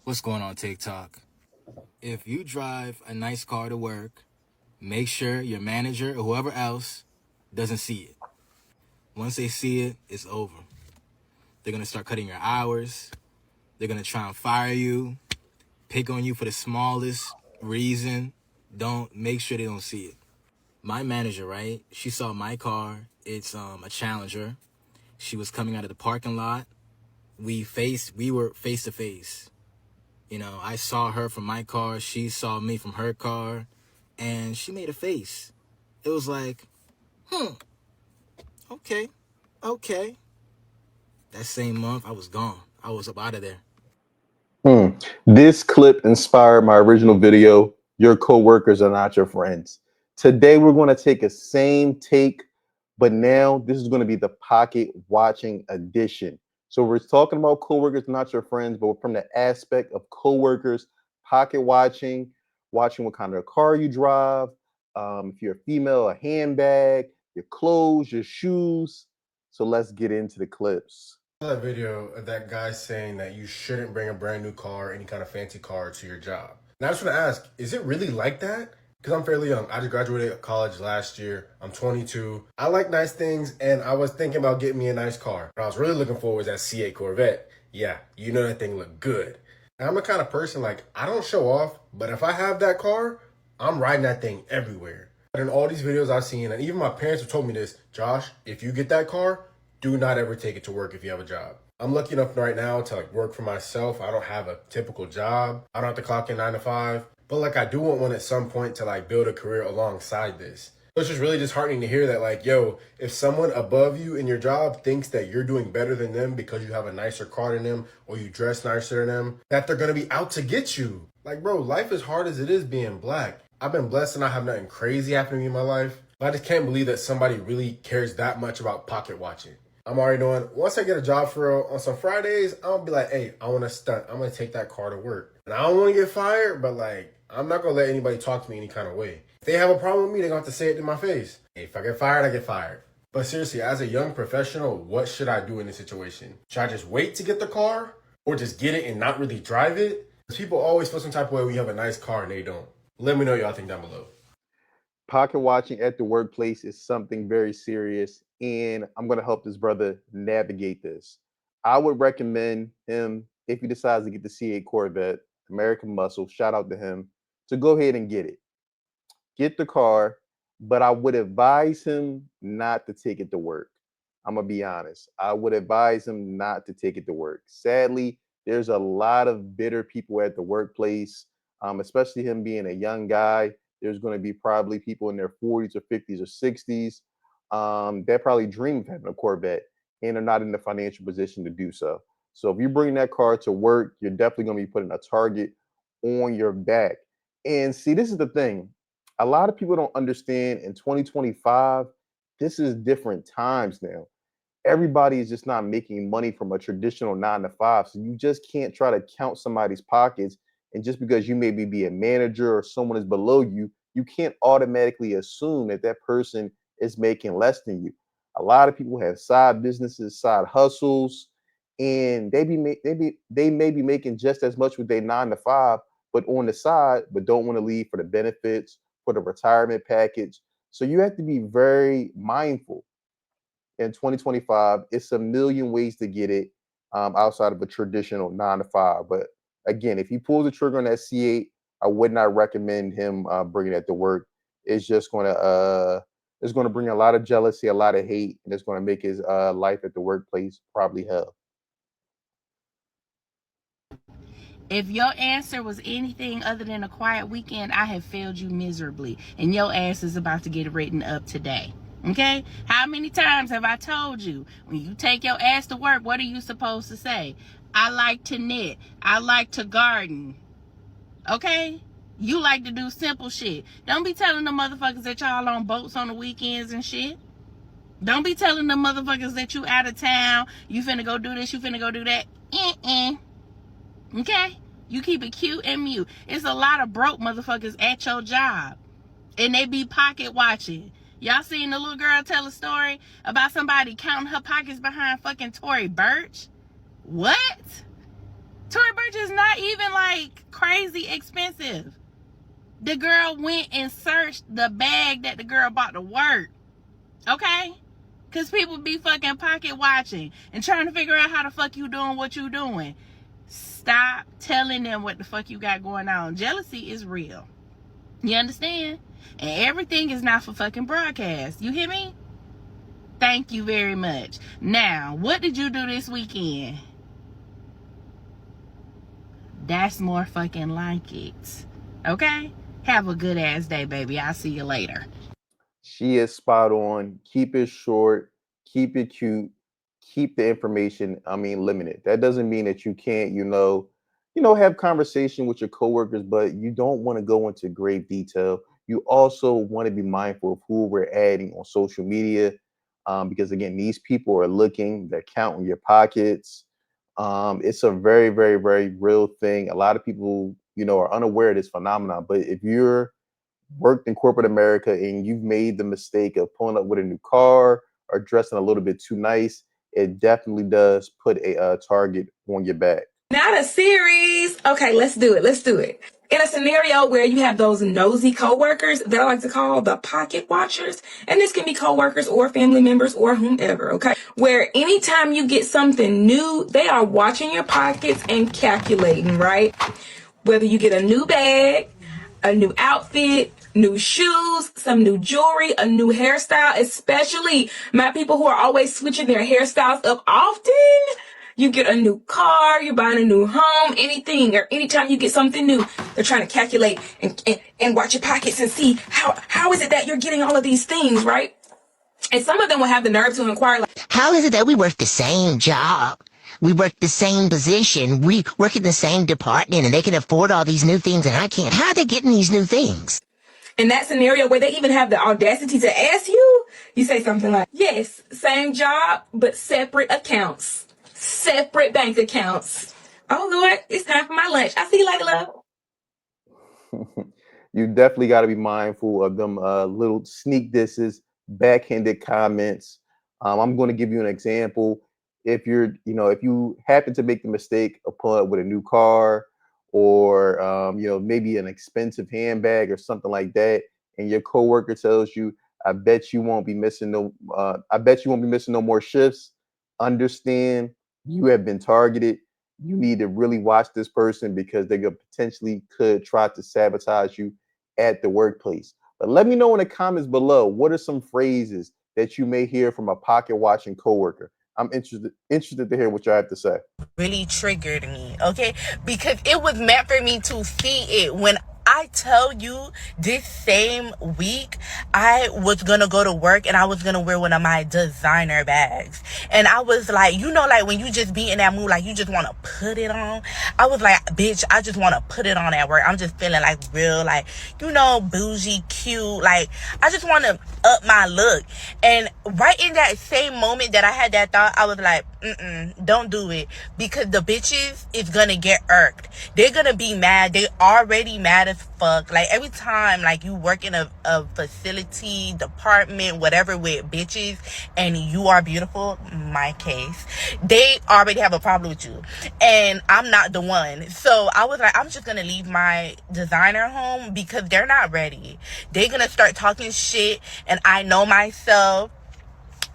What's going on TikTok? If you drive a nice car to work, make sure your manager or whoever else doesn't see it. Once they see it, it's over. They're going to start cutting your hours. They're going to try and fire you, pick on you for the smallest reason. Don't make sure they don't see it. My manager, right? She saw my car. It's a Challenger. She was coming out of the parking lot. We were face to face. You know, I saw her from my car. She saw me from her car. And she made a face. It was like, okay, okay. That same month, I was gone. I was up out of there. This clip inspired my original video, Your Coworkers Are Not Your Friends. Today, we're going to take a same take, but now this is going to be the pocket watching edition. So we're talking about coworkers, not your friends, but from the aspect of coworkers, pocket watching what kind of car you drive, if you're a female, a handbag, your clothes, your shoes. So let's get into the clips. That video of that guy saying that you shouldn't bring a brand new car, any kind of fancy car, to your job. Now I just want to ask, is it really like that? Because I'm fairly young. I just graduated college last year. I'm 22. I like nice things, and I was thinking about getting me a nice car. What I was really looking for was that C8 Corvette. Yeah, you know that thing looked good. And I'm the kind of person, like, I don't show off, but if I have that car, I'm riding that thing everywhere. But in all these videos I've seen, and even my parents have told me this, Josh, if you get that car, do not ever take it to work if you have a job. I'm lucky enough right now to work for myself. I don't have a typical job. I don't have to clock in 9 to 5. But I do want one at some point to build a career alongside this. So it's just really disheartening to hear that yo, if someone above you in your job thinks that you're doing better than them because you have a nicer car than them or you dress nicer than them, that they're gonna be out to get you. Bro, life is hard as it is being black. I've been blessed and I have nothing crazy happen to me in my life. But I just can't believe that somebody really cares that much about pocket watching. I'm already knowing once I get a job for real on some Fridays, I'm gonna be like, hey, I wanna stunt. I'm gonna take that car to work. And I don't wanna get fired, but I'm not gonna let anybody talk to me any kind of way. If they have a problem with me, they're gonna have to say it in my face. Hey, if I get fired, I get fired. But seriously, as a young professional, what should I do in this situation? Should I just wait to get the car? Or just get it and not really drive it? Because people always feel some type of way when you have a nice car and they don't. Let me know what y'all think down below. Pocket watching at the workplace is something very serious, and I'm going to help this brother navigate this. I would recommend him, if he decides to get the C8 Corvette, American Muscle, shout out to him, to go ahead and get it. Get the car, but I would advise him not to take it to work. I'm going to be honest. I would advise him not to take it to work. Sadly, there's a lot of bitter people at the workplace, especially him being a young guy. There's going to be probably people in their 40s or 50s or 60s that probably dream of having a Corvette and are not in the financial position to do so. So if you bring that car to work, you're definitely going to be putting a target on your back. And see, this is the thing. A lot of people don't understand in 2025, this is different times now. Everybody is just not making money from a traditional 9 to 5. So you just can't try to count somebody's pockets. And just because you maybe be a manager or someone is below you, you can't automatically assume that that person is making less than you. A lot of people have side businesses, side hustles, and they may be making just as much with their 9 to 5, but on the side, but don't want to leave for the benefits, for the retirement package. So you have to be very mindful. In 2025, it's a million ways to get it outside of a traditional 9 to 5. But again, if he pulls the trigger on that C8, I would not recommend him bringing it to work. It's just going to bring a lot of jealousy, a lot of hate, and it's going to make his life at the workplace probably hell. If your answer was anything other than a quiet weekend, I have failed you miserably. And your ass is about to get written up today. Okay? How many times have I told you, when you take your ass to work, what are you supposed to say? I like to knit. I like to garden. Okay? You like to do simple shit. Don't be telling the motherfuckers that y'all on boats on the weekends and shit. Don't be telling the motherfuckers that you out of town. You finna go do this, you finna go do that. Okay? You keep it cute and mute. It's a lot of broke motherfuckers at your job. And they be pocket watching. Y'all seen the little girl tell a story about somebody counting her pockets behind fucking Tory Burch? What? Tory Burch is not even like crazy expensive. The girl went and searched the bag that the girl bought to work. Okay? Because people be fucking pocket watching and trying to figure out how the fuck you doing what you doing. Stop telling them what the fuck you got going on. Jealousy is real. You understand? And everything is not for fucking broadcast. You hear me? Thank you very much. Now, what did you do this weekend? That's more fucking like it. Okay? Have a good ass day, baby. I'll see you later. She is spot on. Keep it short, keep it cute, keep the information, limited. That doesn't mean that you can't, have conversation with your coworkers, but you don't want to go into great detail. You also want to be mindful of who we're adding on social media, because again, these people are looking, they're counting your pockets. It's a very, very, very real thing. A lot of people, are unaware of this phenomenon. But if you're worked in corporate America and you've made the mistake of pulling up with a new car or dressing a little bit too nice, it definitely does put a target on your back. Not a series. Okay, let's do it. Let's do it. In a scenario where you have those nosy coworkers that I like to call the pocket watchers, and this can be coworkers or family members or whomever, okay? Where anytime you get something new, they are watching your pockets and calculating, right? Whether you get a new bag, a new outfit, new shoes, some new jewelry, a new hairstyle, especially my people who are always switching their hairstyles up often. You get a new car, you're buying a new home, anything, or anytime you get something new, they're trying to calculate and watch your pockets and see how is it that you're getting all of these things, right? And some of them will have the nerve to inquire, like, how is it that we work the same job? We work the same position. We work in the same department and they can afford all these new things and I can't. How are they getting these new things? in that scenario where they even have the audacity to ask you, you say something like, yes, same job, but separate accounts. Separate bank accounts. Oh, Lord, it's time for my lunch. I'll see you later, love. You definitely got to be mindful of them little sneak disses, backhanded comments. I'm going to give you an example. If if you happen to make the mistake of pulling up with a new car or, maybe an expensive handbag or something like that, and your coworker tells you, I bet you won't be missing no more shifts. Understand you have been targeted. You need to really watch this person because they potentially could try to sabotage you at the workplace. But let me know in the comments below, what are some phrases that you may hear from a pocket watching coworker? I'm interested to hear what y'all have to say. Really triggered me, okay? Because it was meant for me to see it. When I tell you, this same week, I was gonna go to work and I was gonna wear one of my designer bags. And I was like, like when you just be in that mood, like you just wanna put it on. I was like, bitch, I just wanna put it on at work. I'm just feeling like real, like, bougie, cute. Like, I just wanna up my look. And right in that same moment that I had that thought, I was like, don't do it. Because the bitches is gonna get irked. They're gonna be mad. They already mad as fuck. Like, every time, like, you work in a facility, department, whatever, with bitches, and you are beautiful, my case, they already have a problem with you. And I'm not the one. So I was like, I'm just gonna leave my designer home because they're not ready. They're gonna start talking shit, and I know myself.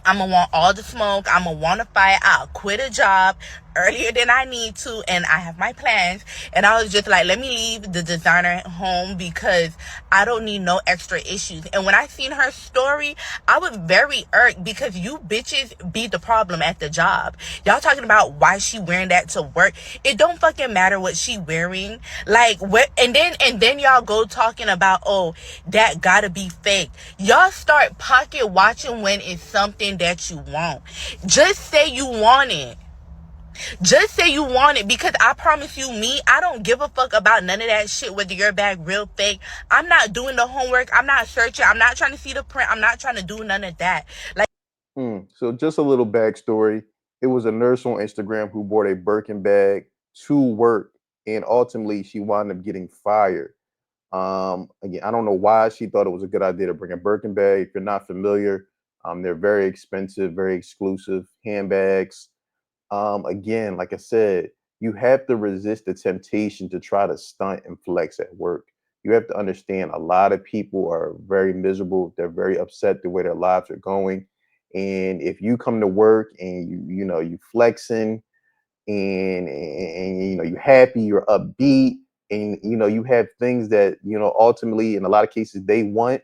I'm gonna want all the smoke. I'm gonna want to fight. I'll quit a job earlier than I need to, and I have my plans. And I was just like, let me leave the designer home because I don't need no extra issues. And when I seen her story, I was very irked because you bitches be the problem at the job. Y'all talking about why she wearing that to work. It don't fucking matter what she wearing. Like, what? And then y'all go talking about, oh, that gotta be fake. Y'all start pocket watching when it's something that you want. Just say you want it. Just say you want it, because I promise you, I don't give a fuck about none of that shit, whether your bag real, fake. I'm not doing the homework. I'm not searching. I'm not trying to see the print. I'm not trying to do none of that. Like, So just a little backstory. It was a nurse on Instagram who bought a Birkin bag to work, and ultimately she wound up getting fired. Again, I don't know why she thought it was a good idea to bring a Birkin bag. If you're not familiar, they're very expensive, very exclusive handbags. Again, like I said, you have to resist the temptation to try to stunt and flex at work. You have to understand a lot of people are very miserable. They're very upset the way their lives are going. And if you come to work and you flexing and you happy, you're upbeat, and you have things that ultimately in a lot of cases they want,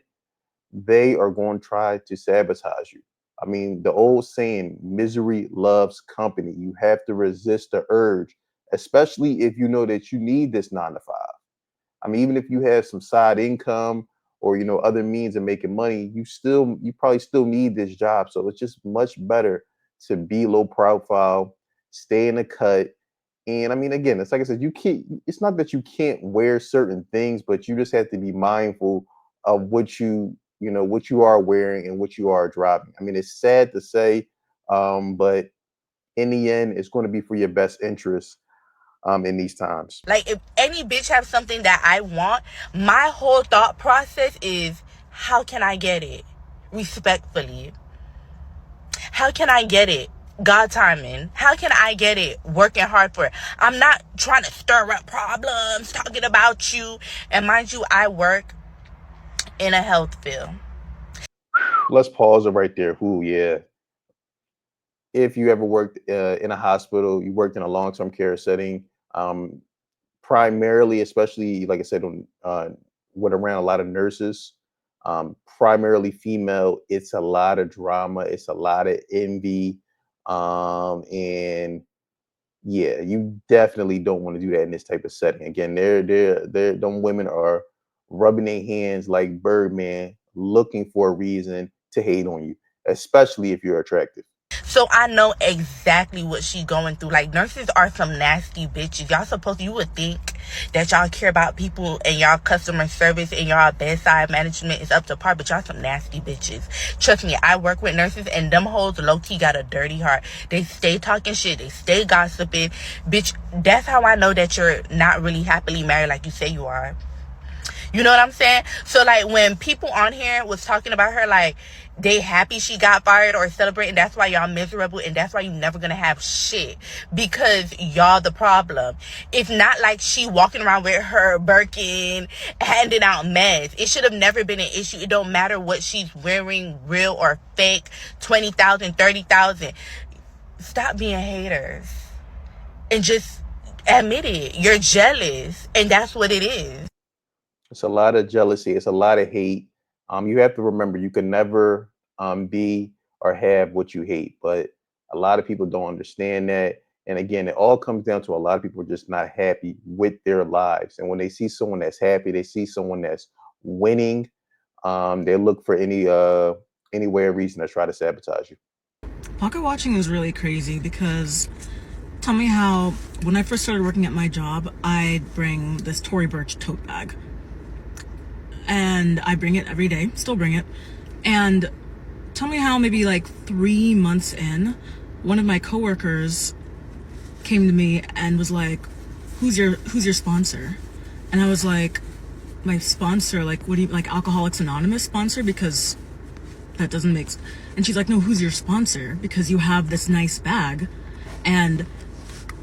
they are going to try to sabotage you. I mean, the old saying, misery loves company. You have to resist the urge, especially if you know that you need this 9 to 5. I mean, even if you have some side income or other means of making money, you probably still need this job. So it's just much better to be low profile, stay in the cut. And I mean, again, it's like I said, you can't. It's not that you can't wear certain things, but you just have to be mindful of what you are wearing and what you are driving. I mean, it's sad to say, but in the end, it's going to be for your best interest in these times. Like, if any bitch have something that I want, my whole thought process is, how can I get it? Respectfully. How can I get it? God timing. How can I get it? Working hard for it. I'm not trying to stir up problems, talking about you. And mind you, I work in a health field. Let's pause it right there. Who, yeah. If you ever worked in a hospital, you worked in a long-term care setting, um, primarily, especially like I said, with around a lot of nurses, primarily female. It's a lot of drama. It's a lot of envy, and yeah, you definitely don't want to do that in this type of setting. Again, them women are rubbing their hands like Birdman, looking for a reason to hate on you, especially if you're attractive. So I know exactly what she's going through. Like, nurses are some nasty bitches. You would think that y'all care about people and y'all customer service and y'all bedside management is up to par, but y'all some nasty bitches. Trust me, I work with nurses and them hoes low-key got a dirty heart. They stay talking shit. They stay gossiping. Bitch, that's how I know that you're not really happily married like you say you are. You know what I'm saying? So, like, when people on here was talking about her, like, they happy she got fired or celebrating, that's why y'all miserable, and that's why you never gonna have shit, because y'all the problem. It's not like she walking around with her Birkin handing out meds. It should have never been an issue. It don't matter what she's wearing, real or fake, 20,000, 30,000. Stop being haters and just admit it. You're jealous, and that's what it is. It's a lot of jealousy. It's a lot of hate. You have to remember you can never be or have what you hate, but a lot of people don't understand that. And again, it all comes down to a lot of people are just not happy with their lives. And when they see someone that's happy, they see someone that's winning, they look for any way or reason to try to sabotage you. Pocket watching is really crazy because tell me how, when I first started working at my job, I'd bring this Tory Burch tote bag. And I bring it every day, still bring it. And tell me how maybe like 3 months in, one of my coworkers came to me and was like, who's your sponsor? And I was like, my sponsor, like, what do you, like, Alcoholics Anonymous sponsor? Because that doesn't make sense. And she's like, no, who's your sponsor? Because you have this nice bag. And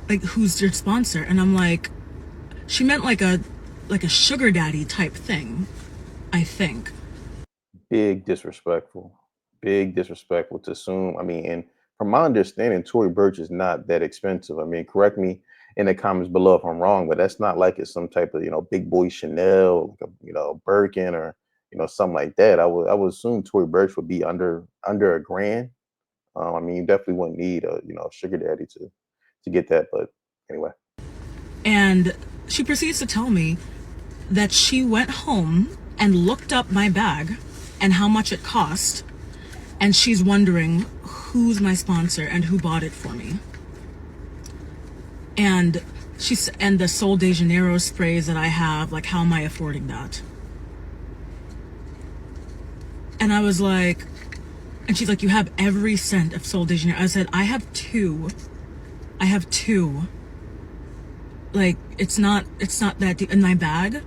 like, who's your sponsor? And I'm like, she meant like a sugar daddy type thing, I think. Big disrespectful to assume. I mean, and from my understanding, Tory Burch is not that expensive. I mean, correct me in the comments below if I'm wrong, but that's not like it's some type of big boy Chanel, like Birkin or something like that. I would assume Tory Burch would be under $1,000. I mean, you definitely wouldn't need a sugar daddy to get that. But anyway. And she proceeds to tell me that she went home and looked up my bag and how much it cost, and she's wondering who's my sponsor and who bought it for me. And and the Sol de Janeiro sprays that I have, like, how am I affording that? And I was like, and she's like, you have every cent of Sol de Janeiro. I said, I have two. Like, it's not that deep. And my bag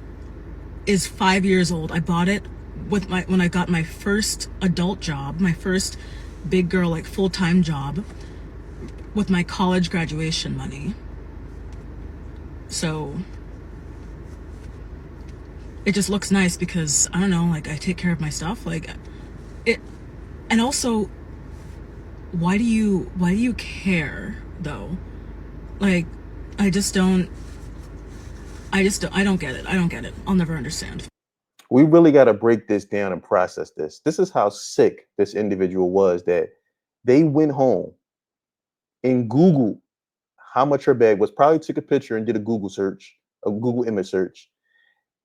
is 5 years old. I bought it when I got my first adult job, my first big girl, like, full-time job, with my college graduation money. So it just looks nice because I don't know, like I take care of my stuff, like it. And also, why do you care though? Like, I just don't. I don't get it. I don't get it. I'll never understand. We really got to break this down and process this. This is how sick this individual was that they went home and Googled how much her bag was, probably took a picture and did a Google search, a Google image search,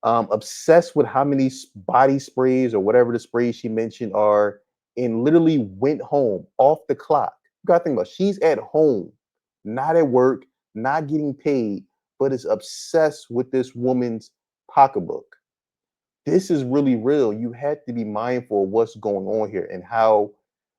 obsessed with how many body sprays or whatever the sprays she mentioned are, and literally went home off the clock. You got to think about it. She's at home, not at work, not getting paid, but is obsessed with this woman's pocketbook. This is really real. You have to be mindful of what's going on here and how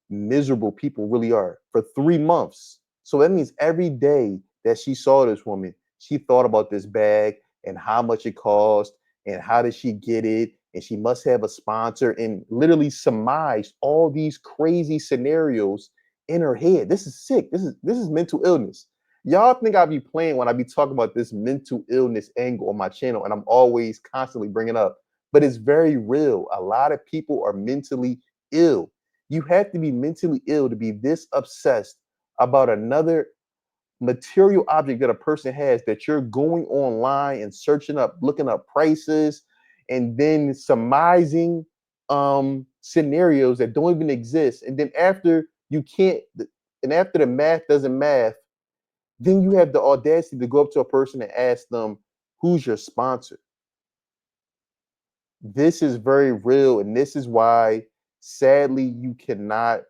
miserable people really are for 3 months. So that means every day that she saw this woman, she thought about this bag and how much it cost and how did she get it. And she must have a sponsor and literally surmised all these crazy scenarios in her head. This is sick. This is mental illness. Y'all think I be playing when I be talking about this mental illness angle on my channel, and I'm always constantly bringing up, but it's very real. A lot of people are mentally ill. You have to be mentally ill to be this obsessed about another material object that a person has that you're going online and searching up, looking up prices, and then surmising scenarios that don't even exist. And then after you can't, and after the math doesn't math, then you have the audacity to go up to a person and ask them, who's your sponsor? This is very real. And this is why, sadly, you cannot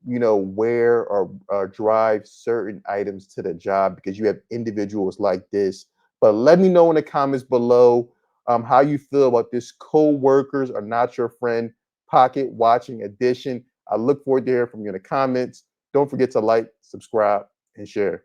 wear or drive certain items to the job because you have individuals like this. But let me know in the comments below how you feel about this co-workers are not your friend pocket watching edition. I look forward to hearing from you in the comments. Don't forget to like, subscribe, and share.